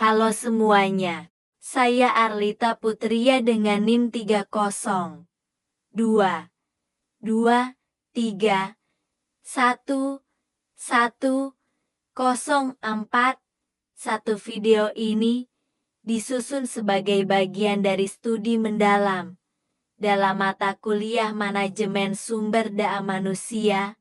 Halo semuanya, saya Arlita Putria dengan NIM 30 2 2 3 1 1 0 4. Satu video ini disusun sebagai bagian dari studi mendalam dalam mata kuliah Manajemen Sumber Daya Manusia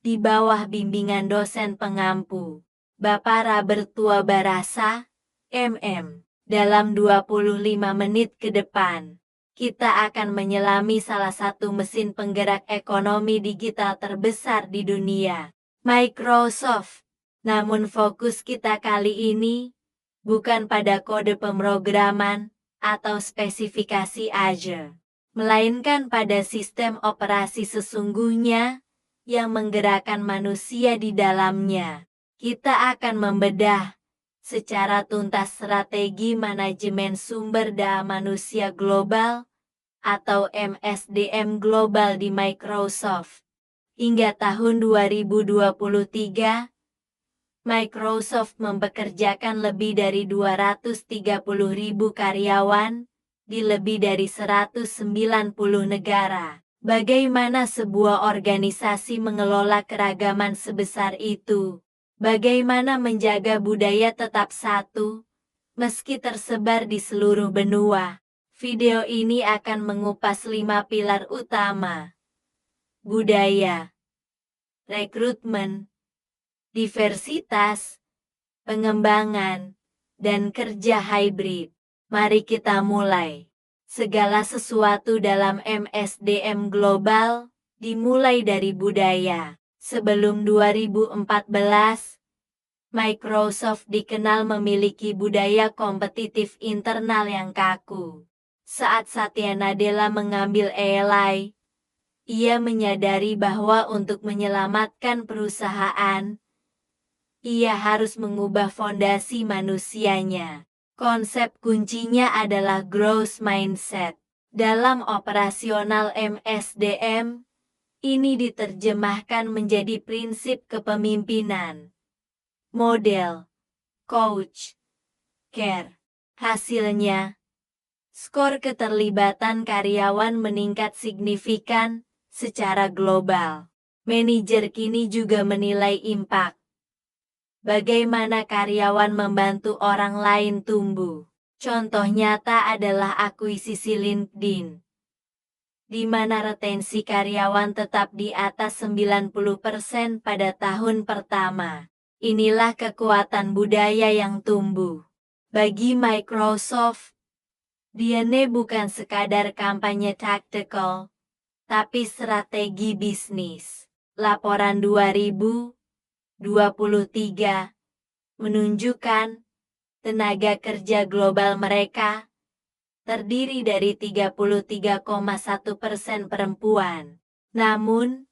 di bawah bimbingan dosen pengampu, Bapak Rabertua Barasa, MM. Dalam 25 menit ke depan, kita akan menyelami salah satu mesin penggerak ekonomi digital terbesar di dunia, Microsoft. Namun fokus kita kali ini bukan pada kode pemrograman atau spesifikasi Azure, melainkan pada sistem operasi sesungguhnya yang menggerakkan manusia di dalamnya. Kita akan membedah secara tuntas strategi manajemen sumber daya manusia global atau MSDM global di Microsoft. Hingga tahun 2023, Microsoft mempekerjakan lebih dari 230.000 karyawan di lebih dari 190 negara. Bagaimana sebuah organisasi mengelola keragaman sebesar itu? Bagaimana menjaga budaya tetap satu, meski tersebar di seluruh benua? Video ini akan mengupas 5 pilar utama: budaya, rekrutmen, diversitas, pengembangan, dan kerja hybrid. Mari kita mulai. Segala sesuatu dalam MSDM global dimulai dari budaya. Sebelum 2014, Microsoft dikenal memiliki budaya kompetitif internal yang kaku. Saat Satya Nadella mengambil ELI, ia menyadari bahwa untuk menyelamatkan perusahaan, ia harus mengubah fondasi manusianya. Konsep kuncinya adalah growth mindset. Dalam operasional MSDM, ini diterjemahkan menjadi prinsip kepemimpinan, model, coach, care. Hasilnya, skor keterlibatan karyawan meningkat signifikan secara global. Manajer kini juga menilai impact. Bagaimana karyawan membantu orang lain tumbuh. Contoh nyata adalah akuisisi LinkedIn, di mana retensi karyawan tetap di atas 90% pada tahun pertama. Inilah kekuatan budaya yang tumbuh. Bagi Microsoft, DNA bukan sekadar kampanye tactical, tapi strategi bisnis. Laporan 2023 menunjukkan tenaga kerja global mereka terdiri dari 33,1% perempuan. Namun,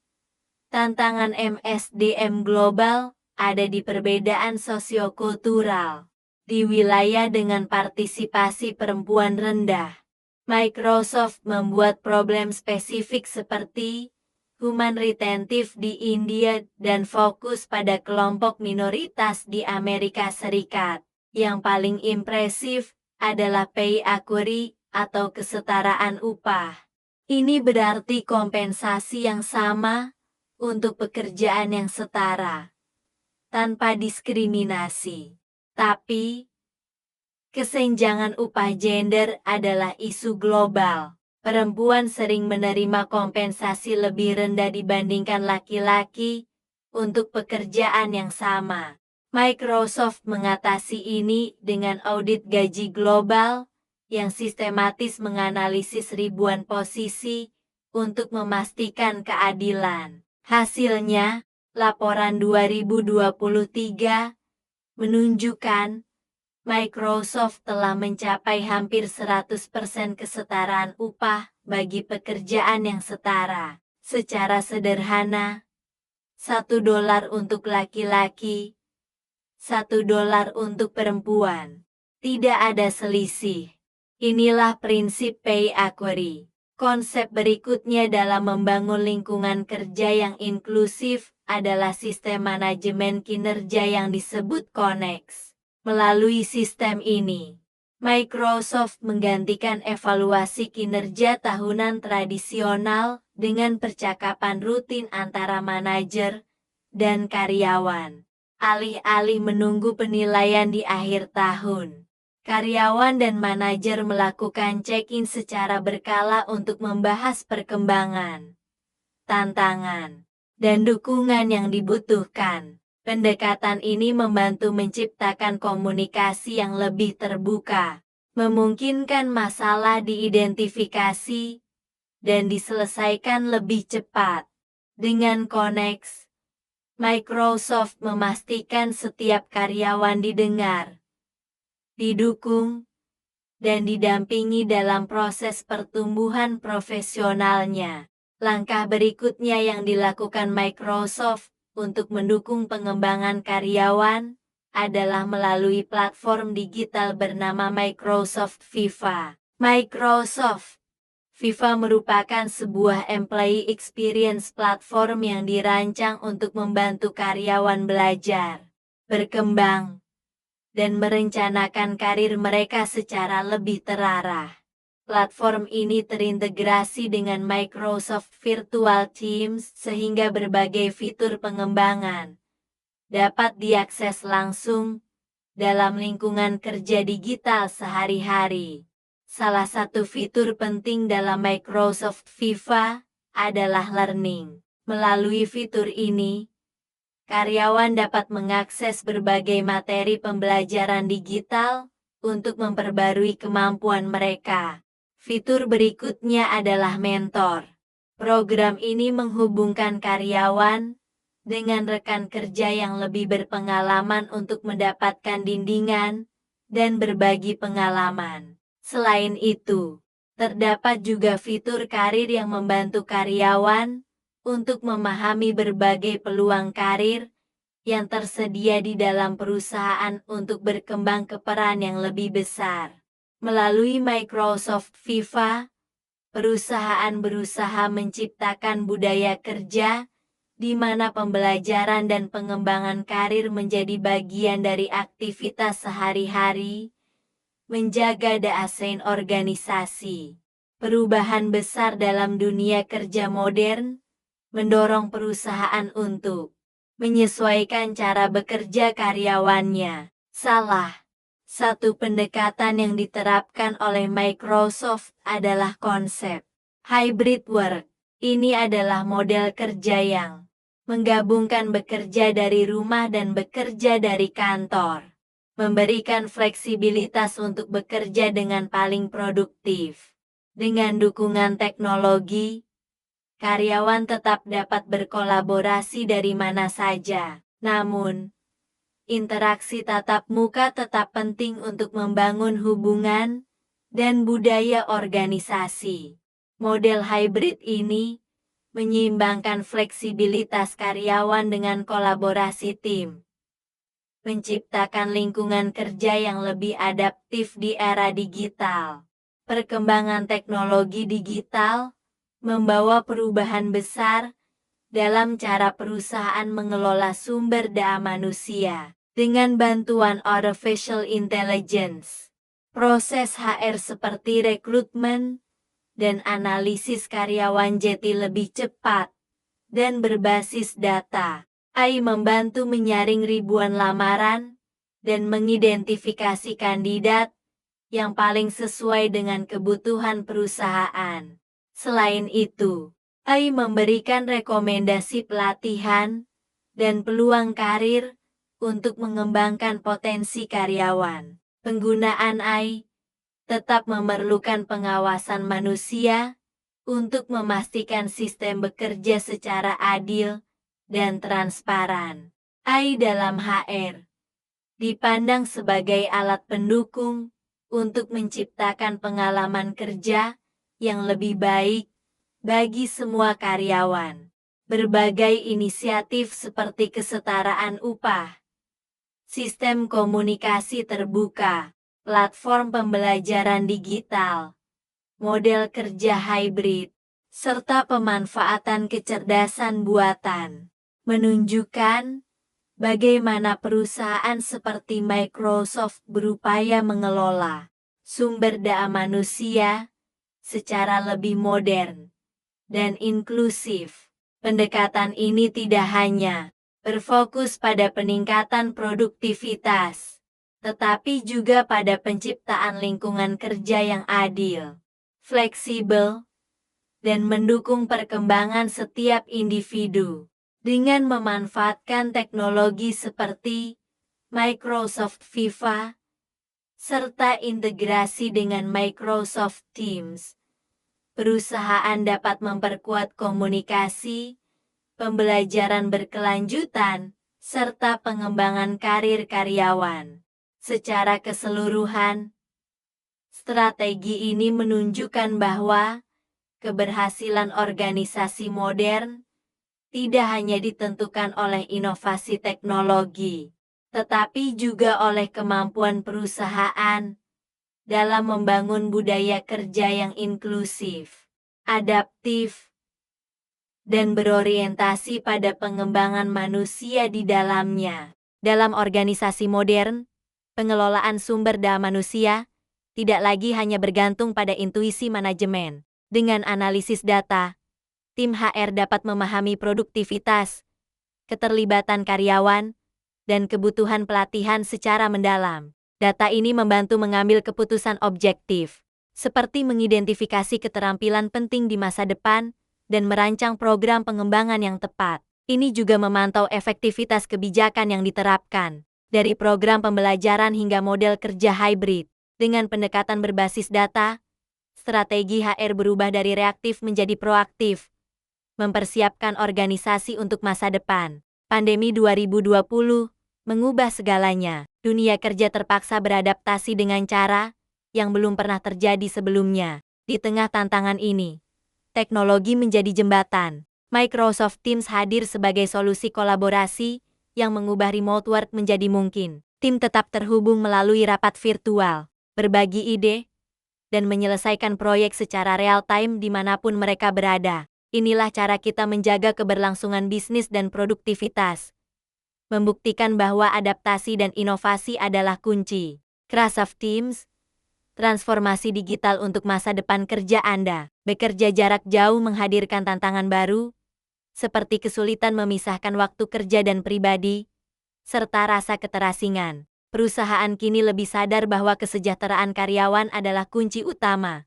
tantangan MSDM global ada di perbedaan sosiokultural. Di wilayah dengan partisipasi perempuan rendah, Microsoft membuat problem spesifik seperti human retentive di India dan fokus pada kelompok minoritas di Amerika Serikat. Yang paling impresif adalah pay equity atau kesetaraan upah. Ini berarti kompensasi yang sama untuk pekerjaan yang setara, tanpa diskriminasi. Tapi, kesenjangan upah gender adalah isu global. Perempuan sering menerima kompensasi lebih rendah dibandingkan laki-laki untuk pekerjaan yang sama. Microsoft mengatasi ini dengan audit gaji global yang sistematis menganalisis ribuan posisi untuk memastikan keadilan. Hasilnya, laporan 2023 menunjukkan Microsoft telah mencapai hampir 100% kesetaraan upah bagi pekerjaan yang setara. Secara sederhana, $1 untuk laki-laki, $1 untuk perempuan. Tidak ada selisih. Inilah prinsip pay equity. Konsep berikutnya dalam membangun lingkungan kerja yang inklusif adalah sistem manajemen kinerja yang disebut CONNEX. Melalui sistem ini, Microsoft menggantikan evaluasi kinerja tahunan tradisional dengan percakapan rutin antara manajer dan karyawan. Alih-alih menunggu penilaian di akhir tahun, karyawan dan manajer melakukan check-in secara berkala untuk membahas perkembangan, tantangan, dan dukungan yang dibutuhkan. Pendekatan ini membantu menciptakan komunikasi yang lebih terbuka, memungkinkan masalah diidentifikasi dan diselesaikan lebih cepat. Dengan Connect, Microsoft memastikan setiap karyawan didengar, didukung, dan didampingi dalam proses pertumbuhan profesionalnya. Langkah berikutnya yang dilakukan Microsoft untuk mendukung pengembangan karyawan adalah melalui platform digital bernama Microsoft Viva. Microsoft Viva merupakan sebuah employee experience platform yang dirancang untuk membantu karyawan belajar, berkembang, dan merencanakan karir mereka secara lebih terarah. Platform ini terintegrasi dengan Microsoft Virtual Teams sehingga berbagai fitur pengembangan dapat diakses langsung dalam lingkungan kerja digital sehari-hari. Salah satu fitur penting dalam Microsoft Viva adalah learning. Melalui fitur ini, karyawan dapat mengakses berbagai materi pembelajaran digital untuk memperbarui kemampuan mereka. Fitur berikutnya adalah mentor. Program ini menghubungkan karyawan dengan rekan kerja yang lebih berpengalaman untuk mendapatkan bimbingan dan berbagi pengalaman. Selain itu, terdapat juga fitur karir yang membantu karyawan untuk memahami berbagai peluang karir yang tersedia di dalam perusahaan untuk berkembang ke peran yang lebih besar. Melalui Microsoft Viva, perusahaan berusaha menciptakan budaya kerja di mana pembelajaran dan pengembangan karir menjadi bagian dari aktivitas sehari-hari, menjaga desain organisasi. Perubahan besar dalam dunia kerja modern mendorong perusahaan untuk menyesuaikan cara bekerja karyawannya. Salah satu pendekatan yang diterapkan oleh Microsoft adalah konsep hybrid work. Ini adalah model kerja yang menggabungkan bekerja dari rumah dan bekerja dari kantor, memberikan fleksibilitas untuk bekerja dengan paling produktif. Dengan dukungan teknologi, karyawan tetap dapat berkolaborasi dari mana saja. Namun, interaksi tatap muka tetap penting untuk membangun hubungan dan budaya organisasi. Model hybrid ini menyeimbangkan fleksibilitas karyawan dengan kolaborasi tim, menciptakan lingkungan kerja yang lebih adaptif di era digital. Perkembangan teknologi digital membawa perubahan besar dalam cara perusahaan mengelola sumber daya manusia. Dengan bantuan artificial intelligence, proses HR seperti rekrutmen dan analisis karyawan jadi lebih cepat dan berbasis data. AI membantu menyaring ribuan lamaran dan mengidentifikasi kandidat yang paling sesuai dengan kebutuhan perusahaan. Selain itu, AI memberikan rekomendasi pelatihan dan peluang karir untuk mengembangkan potensi karyawan. Penggunaan AI tetap memerlukan pengawasan manusia untuk memastikan sistem bekerja secara adil dan transparan. AI dalam HR dipandang sebagai alat pendukung untuk menciptakan pengalaman kerja yang lebih baik bagi semua karyawan. Berbagai inisiatif seperti kesetaraan upah, sistem komunikasi terbuka, platform pembelajaran digital, model kerja hybrid, serta pemanfaatan kecerdasan buatan menunjukkan bagaimana perusahaan seperti Microsoft berupaya mengelola sumber daya manusia secara lebih modern dan inklusif. Pendekatan ini tidak hanya berfokus pada peningkatan produktivitas, tetapi juga pada penciptaan lingkungan kerja yang adil, fleksibel, dan mendukung perkembangan setiap individu. Dengan memanfaatkan teknologi seperti Microsoft Viva, serta integrasi dengan Microsoft Teams, perusahaan dapat memperkuat komunikasi, pembelajaran berkelanjutan, serta pengembangan karir karyawan. Secara keseluruhan, strategi ini menunjukkan bahwa keberhasilan organisasi modern tidak hanya ditentukan oleh inovasi teknologi, tetapi juga oleh kemampuan perusahaan dalam membangun budaya kerja yang inklusif, adaptif, dan berorientasi pada pengembangan manusia di dalamnya. Dalam organisasi modern, pengelolaan sumber daya manusia tidak lagi hanya bergantung pada intuisi manajemen. Dengan analisis data, tim HR dapat memahami produktivitas, keterlibatan karyawan, dan kebutuhan pelatihan secara mendalam. Data ini membantu mengambil keputusan objektif, seperti mengidentifikasi keterampilan penting di masa depan dan merancang program pengembangan yang tepat. Ini juga memantau efektivitas kebijakan yang diterapkan, dari program pembelajaran hingga model kerja hybrid. Dengan pendekatan berbasis data, strategi HR berubah dari reaktif menjadi proaktif, mempersiapkan organisasi untuk masa depan. Pandemi 2020 mengubah segalanya. Dunia kerja terpaksa beradaptasi dengan cara yang belum pernah terjadi sebelumnya. Di tengah tantangan ini, teknologi menjadi jembatan. Microsoft Teams hadir sebagai solusi kolaborasi yang mengubah remote work menjadi mungkin. Tim tetap terhubung melalui rapat virtual, berbagi ide, dan menyelesaikan proyek secara real-time dimanapun mereka berada. Inilah cara kita menjaga keberlangsungan bisnis dan produktivitas, membuktikan bahwa adaptasi dan inovasi adalah kunci. Microsoft Teams, transformasi digital untuk masa depan kerja Anda. Bekerja jarak jauh menghadirkan tantangan baru, seperti kesulitan memisahkan waktu kerja dan pribadi, serta rasa keterasingan. Perusahaan kini lebih sadar bahwa kesejahteraan karyawan adalah kunci utama,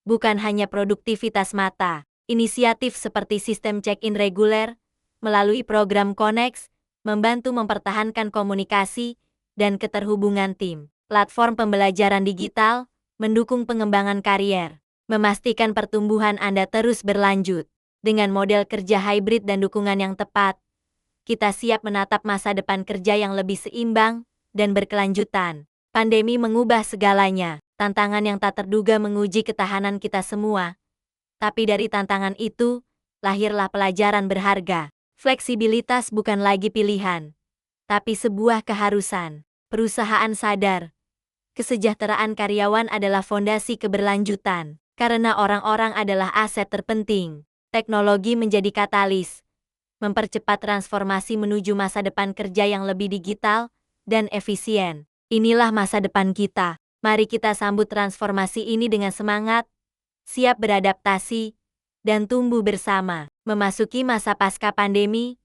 bukan hanya produktivitas mata. Inisiatif seperti sistem check-in reguler, melalui program Connect, membantu mempertahankan komunikasi dan keterhubungan tim. Platform pembelajaran digital, mendukung pengembangan karier, memastikan pertumbuhan Anda terus berlanjut. Dengan model kerja hybrid dan dukungan yang tepat, kita siap menatap masa depan kerja yang lebih seimbang dan berkelanjutan. Pandemi mengubah segalanya. Tantangan yang tak terduga menguji ketahanan kita semua. Tapi dari tantangan itu, lahirlah pelajaran berharga. Fleksibilitas bukan lagi pilihan, tapi sebuah keharusan. Perusahaan sadar, kesejahteraan karyawan adalah fondasi keberlanjutan. Karena orang-orang adalah aset terpenting, teknologi menjadi katalis, mempercepat transformasi menuju masa depan kerja yang lebih digital dan efisien. Inilah masa depan kita. Mari kita sambut transformasi ini dengan semangat, siap beradaptasi, dan tumbuh bersama. Memasuki masa pasca pandemi,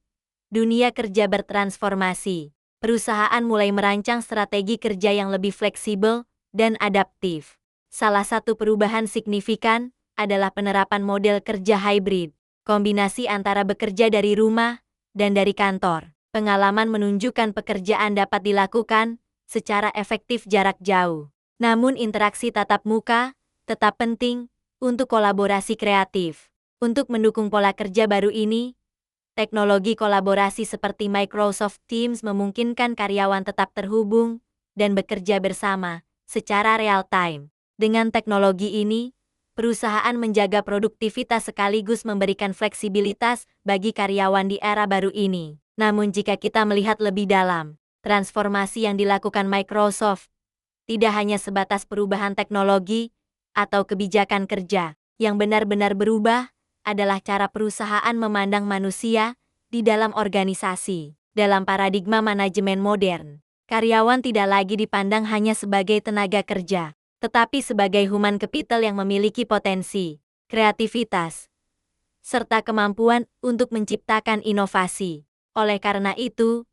dunia kerja bertransformasi. Perusahaan mulai merancang strategi kerja yang lebih fleksibel dan adaptif. Salah satu perubahan signifikan adalah penerapan model kerja hybrid, kombinasi antara bekerja dari rumah dan dari kantor. Pengalaman menunjukkan pekerjaan dapat dilakukan secara efektif jarak jauh. Namun interaksi tatap muka tetap penting untuk kolaborasi kreatif. Untuk mendukung pola kerja baru ini, teknologi kolaborasi seperti Microsoft Teams memungkinkan karyawan tetap terhubung dan bekerja bersama secara real-time. Dengan teknologi ini, perusahaan menjaga produktivitas sekaligus memberikan fleksibilitas bagi karyawan di era baru ini. Namun jika kita melihat lebih dalam, transformasi yang dilakukan Microsoft tidak hanya sebatas perubahan teknologi atau kebijakan kerja. Yang benar-benar berubah adalah cara perusahaan memandang manusia di dalam organisasi. Dalam paradigma manajemen modern, karyawan tidak lagi dipandang hanya sebagai tenaga kerja, tetapi sebagai human capital yang memiliki potensi, kreativitas, serta kemampuan untuk menciptakan inovasi. Oleh karena itu,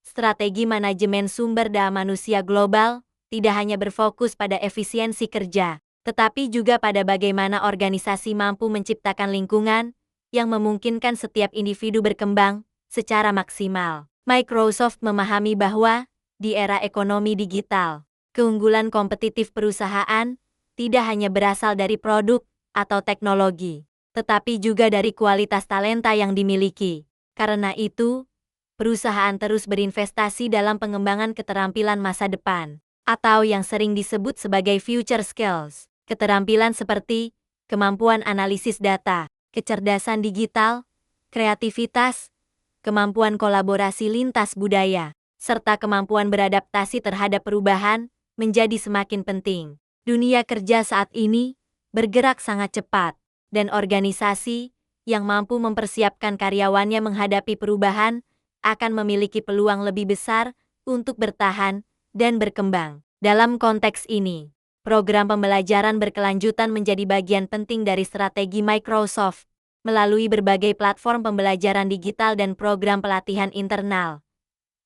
strategi manajemen sumber daya manusia global tidak hanya berfokus pada efisiensi kerja, tetapi juga pada bagaimana organisasi mampu menciptakan lingkungan yang memungkinkan setiap individu berkembang secara maksimal. Microsoft memahami bahwa di era ekonomi digital, keunggulan kompetitif perusahaan tidak hanya berasal dari produk atau teknologi, tetapi juga dari kualitas talenta yang dimiliki. Karena itu, perusahaan terus berinvestasi dalam pengembangan keterampilan masa depan, atau yang sering disebut sebagai future skills. Keterampilan seperti kemampuan analisis data, kecerdasan digital, kreativitas, kemampuan kolaborasi lintas budaya, serta kemampuan beradaptasi terhadap perubahan menjadi semakin penting. Dunia kerja saat ini bergerak sangat cepat, dan organisasi yang mampu mempersiapkan karyawannya menghadapi perubahan akan memiliki peluang lebih besar untuk bertahan dan berkembang. Dalam konteks ini, program pembelajaran berkelanjutan menjadi bagian penting dari strategi Microsoft. Melalui berbagai platform pembelajaran digital dan program pelatihan internal,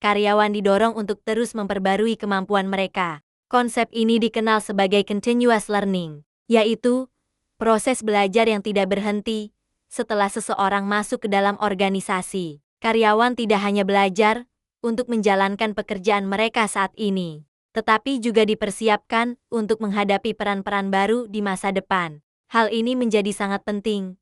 karyawan didorong untuk terus memperbarui kemampuan mereka. Konsep ini dikenal sebagai continuous learning, yaitu proses belajar yang tidak berhenti setelah seseorang masuk ke dalam organisasi. Karyawan tidak hanya belajar untuk menjalankan pekerjaan mereka saat ini, tetapi juga dipersiapkan untuk menghadapi peran-peran baru di masa depan. Hal ini menjadi sangat penting,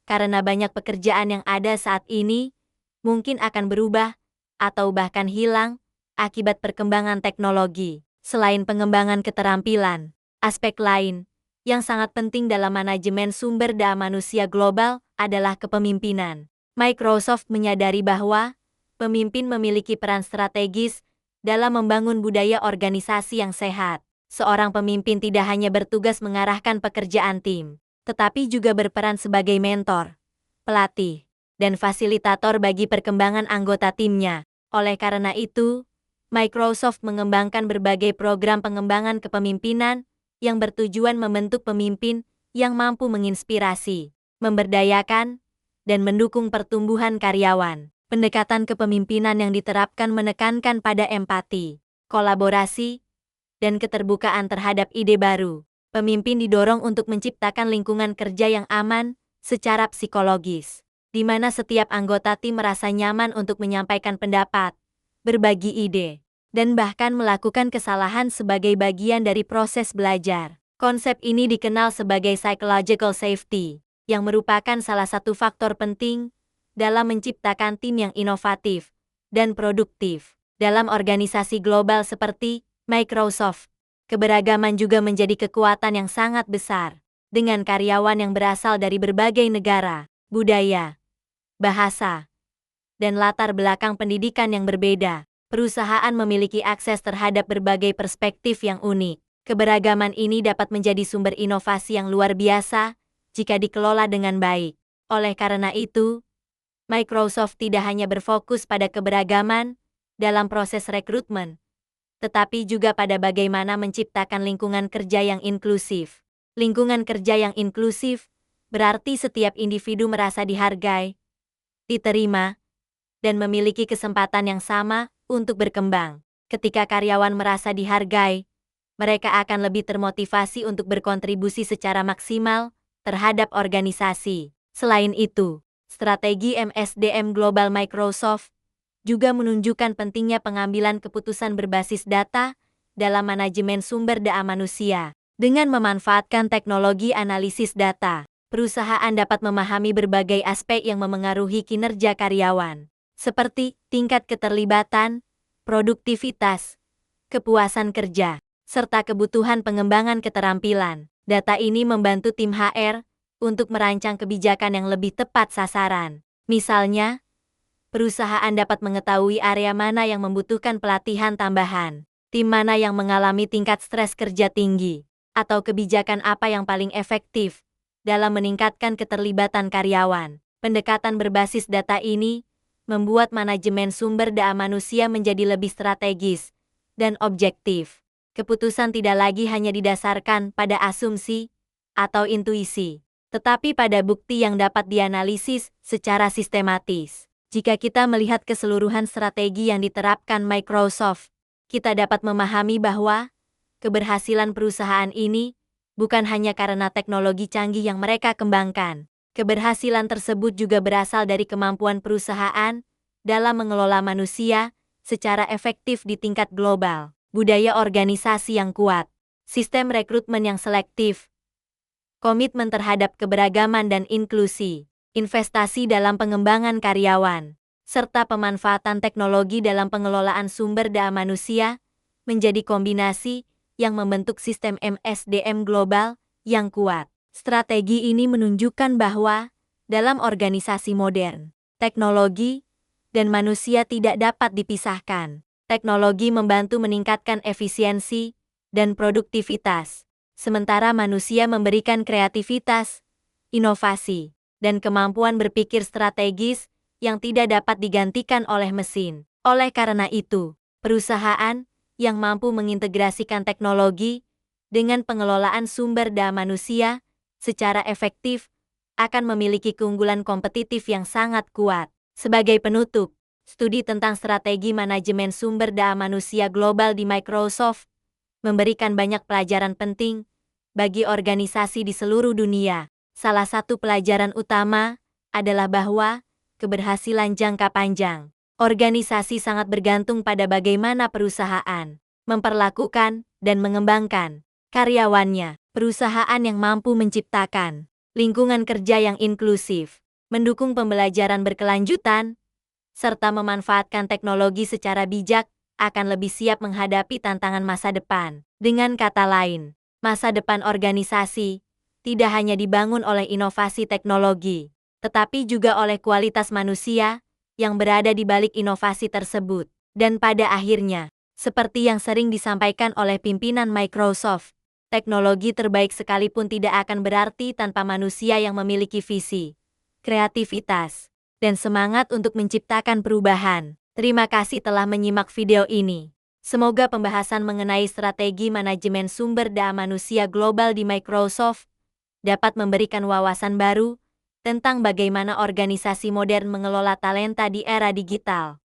karena banyak pekerjaan yang ada saat ini mungkin akan berubah atau bahkan hilang akibat perkembangan teknologi. Selain pengembangan keterampilan, aspek lain yang sangat penting dalam manajemen sumber daya manusia global adalah kepemimpinan. Microsoft menyadari bahwa pemimpin memiliki peran strategis dalam membangun budaya organisasi yang sehat. Seorang pemimpin tidak hanya bertugas mengarahkan pekerjaan tim, tetapi juga berperan sebagai mentor, pelatih, dan fasilitator bagi perkembangan anggota timnya. Oleh karena itu, Microsoft mengembangkan berbagai program pengembangan kepemimpinan yang bertujuan membentuk pemimpin yang mampu menginspirasi, memberdayakan, dan mendukung pertumbuhan karyawan. Pendekatan kepemimpinan yang diterapkan menekankan pada empati, kolaborasi, dan keterbukaan terhadap ide baru. Pemimpin didorong untuk menciptakan lingkungan kerja yang aman secara psikologis, di mana setiap anggota tim merasa nyaman untuk menyampaikan pendapat, berbagi ide, dan bahkan melakukan kesalahan sebagai bagian dari proses belajar. Konsep ini dikenal sebagai psychological safety, yang merupakan salah satu faktor penting dalam menciptakan tim yang inovatif dan produktif. Dalam organisasi global seperti Microsoft, keberagaman juga menjadi kekuatan yang sangat besar. Dengan karyawan yang berasal dari berbagai negara, budaya, bahasa, dan latar belakang pendidikan yang berbeda, perusahaan memiliki akses terhadap berbagai perspektif yang unik. Keberagaman ini dapat menjadi sumber inovasi yang luar biasa jika dikelola dengan baik. Oleh karena itu, Microsoft tidak hanya berfokus pada keberagaman dalam proses rekrutmen, tetapi juga pada bagaimana menciptakan lingkungan kerja yang inklusif. Lingkungan kerja yang inklusif berarti setiap individu merasa dihargai, diterima, dan memiliki kesempatan yang sama untuk berkembang. Ketika karyawan merasa dihargai, mereka akan lebih termotivasi untuk berkontribusi secara maksimal terhadap organisasi. Selain itu, strategi MSDM Global Microsoft juga menunjukkan pentingnya pengambilan keputusan berbasis data dalam manajemen sumber daya manusia. Dengan memanfaatkan teknologi analisis data, perusahaan dapat memahami berbagai aspek yang memengaruhi kinerja karyawan, seperti tingkat keterlibatan, produktivitas, kepuasan kerja, serta kebutuhan pengembangan keterampilan. Data ini membantu tim HR untuk merancang kebijakan yang lebih tepat sasaran. Misalnya, perusahaan dapat mengetahui area mana yang membutuhkan pelatihan tambahan, tim mana yang mengalami tingkat stres kerja tinggi, atau kebijakan apa yang paling efektif dalam meningkatkan keterlibatan karyawan. Pendekatan berbasis data ini membuat manajemen sumber daya manusia menjadi lebih strategis dan objektif. Keputusan tidak lagi hanya didasarkan pada asumsi atau intuisi, tetapi pada bukti yang dapat dianalisis secara sistematis. Jika kita melihat keseluruhan strategi yang diterapkan Microsoft, kita dapat memahami bahwa keberhasilan perusahaan ini bukan hanya karena teknologi canggih yang mereka kembangkan. Keberhasilan tersebut juga berasal dari kemampuan perusahaan dalam mengelola manusia secara efektif di tingkat global, budaya organisasi yang kuat, sistem rekrutmen yang selektif, komitmen terhadap keberagaman dan inklusi, investasi dalam pengembangan karyawan, serta pemanfaatan teknologi dalam pengelolaan sumber daya manusia menjadi kombinasi yang membentuk sistem MSDM global yang kuat. Strategi ini menunjukkan bahwa dalam organisasi modern, teknologi dan manusia tidak dapat dipisahkan. Teknologi membantu meningkatkan efisiensi dan produktivitas, sementara manusia memberikan kreativitas, inovasi, dan kemampuan berpikir strategis yang tidak dapat digantikan oleh mesin. Oleh karena itu, perusahaan yang mampu mengintegrasikan teknologi dengan pengelolaan sumber daya manusia secara efektif akan memiliki keunggulan kompetitif yang sangat kuat. Sebagai penutup, studi tentang strategi manajemen sumber daya manusia global di Microsoft memberikan banyak pelajaran penting bagi organisasi di seluruh dunia. Salah satu pelajaran utama adalah bahwa keberhasilan jangka panjang organisasi sangat bergantung pada bagaimana perusahaan memperlakukan dan mengembangkan karyawannya. Perusahaan yang mampu menciptakan lingkungan kerja yang inklusif, mendukung pembelajaran berkelanjutan, serta memanfaatkan teknologi secara bijak akan lebih siap menghadapi tantangan masa depan. Dengan kata lain, masa depan organisasi tidak hanya dibangun oleh inovasi teknologi, tetapi juga oleh kualitas manusia yang berada di balik inovasi tersebut. Dan pada akhirnya, seperti yang sering disampaikan oleh pimpinan Microsoft, teknologi terbaik sekalipun tidak akan berarti tanpa manusia yang memiliki visi, kreativitas, dan semangat untuk menciptakan perubahan. Terima kasih telah menyimak video ini. Semoga pembahasan mengenai strategi manajemen sumber daya manusia global di Microsoft dapat memberikan wawasan baru tentang bagaimana organisasi modern mengelola talenta di era digital.